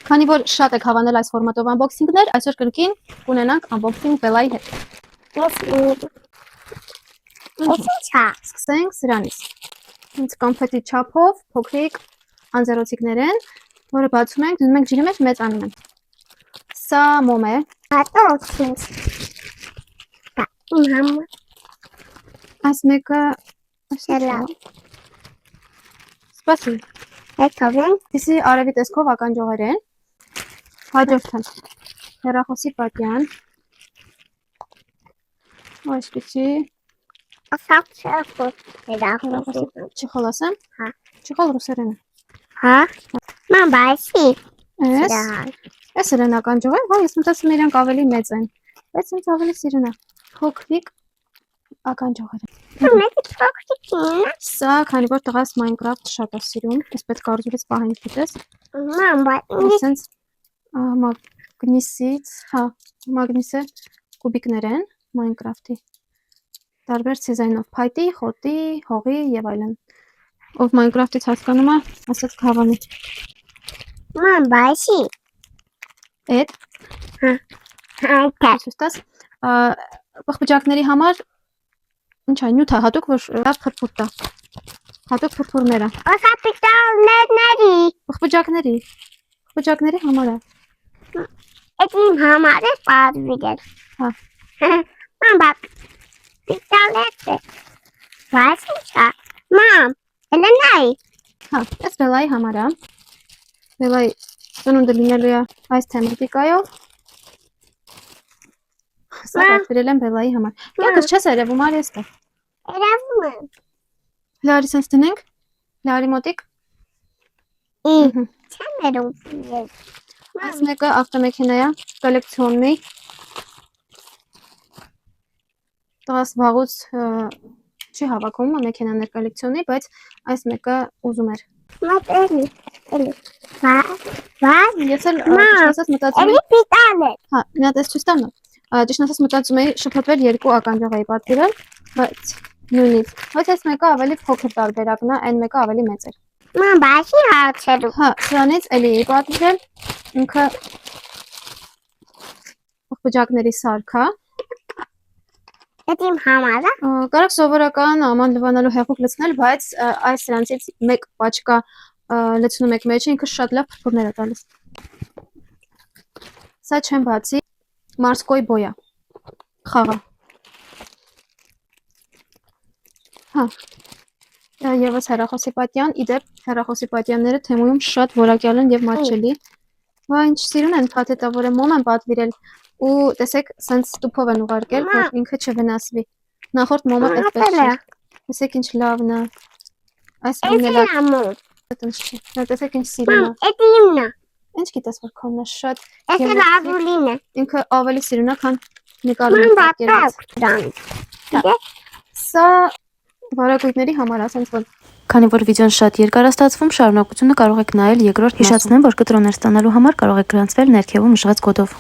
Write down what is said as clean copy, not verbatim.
Քանի որ շատ եք հավանել այս ֆորմատով unboxing-ներ, այսօր կրկին կունենանք unboxing Bella-ի հետ։ Սկսենք սրանից։ Ինձ կոնֆետի չափով փոքրիկ անձեռոցիկներ են, որը բացում ենք, դնում ենք ջրի մեջ, մեծանում են։ Սա մոմ է։ Այս մեկը Սպասի։ Դիսի արևի տեսքով ականջողեր են։ Հաջորդը հեռախոսի պատյան։ Այսպիսի Չիխոլ ասեմ։ Չիխոլ ռուսերեն է։ Այս են ականջողեր, որ ես մտածում եմ իրանք ավելի մեծ են, բայց ինձ ավելի սիրուն է։ Փոքրիկ ականջողեր են։ Սա քանի որ տղաս Minecraft շատ է սիրում, ես պետք է արժուրից պահենք գիտես։ Սենց մագնիսե կուբիկներ են Minecraft-ի։ Տարբեր դիզայնով փայտի, խոտի, հողի եւ այլն։ Ով Minecraft-ից հասկանում է, ասած կհավանի։ Էդ պղպջակների համար ինչ է, նյութ է հատուկ, որ լավ փրփուր տա։ Հատուկ փրփուրները։ Պղպջակների համար է։ Այդ իմ համար է պատվիրել։ Հա։ Հա, այս Bella-ի համար է։ Bella-ի ծնունդը լինելու է այս թեմատիկայով։ Սա պատվիրել եմ Bella-ի համար։ Եկես չես երևում, արի էստեղ։ Երևում եմ։ Լարի սենց դնենք։ Լարի մոտիկ։ Չեմ երևում։ Այս մեկը ավտոմեքենա է, կոլեկցիոննի։ Տղաս վաղուց չի հավաքում մեքենաներ կոլեկցիոնի, բայց այս մեկը ուզում էր։ Ես էլ մտածում եմ։ Հա, մի հատ էս ցույց տամ։ Ճիշտ ասած մտածում էի շփոթվել երկու ականջող էի պատվիրել, բայց նույնից։ Բայց այս մեկը ավելի փոքր տարբերակն է, այն մեկը ավելի մեծ էր։ Հա, սրանից էլի էի պատվիրել, ինքը պղպջակների սարք է։ Այդ իմ համար է։ Կարող սովորական աման լվանալու հեղուկ լցնել, բայց այս սրանցից մեկ պաչկա լցնում եք մեջը, ինքը շատ լավ փրփուրներ է տալիս։ Սա չեմ բացի, մարսկոյ բոյա, խաղը։ Հա, եվս հեռախոսի պատյան, իդեպ հեռախոսի պատյանները թեմույում շատ որակյալ են և մատչելի։ Վա ինչ սիրուն են փաթեթավորը մոմ են պատվիրել ու տեսեք սենց տուփով են ուղարկել, որ ինքը չվնասվի։ Նախորդ մոմը այդպես չէր։ Տեսեք ինչ լավն է։ Այս մոմն է լավ։ Տեսեք ինչ սիրուն է։ Այդ իմն է։ Ինչ գիտես որ քոնն է շատ։ Այս լավուլին է։ Ինքը ավելի սիրուն է, քան նկարում պատկերից։ Սա վարագույրների համար է, ասենց որ քանի որ վիդեոն շատ երկար է ստացվում, շարունակությունը կարող եք նայել երկրորդ մասում։ Հիշեցնեմ, որ կտրոններ ստանալու համար կարող եք գրանցվել ներքևում նշված կոդով։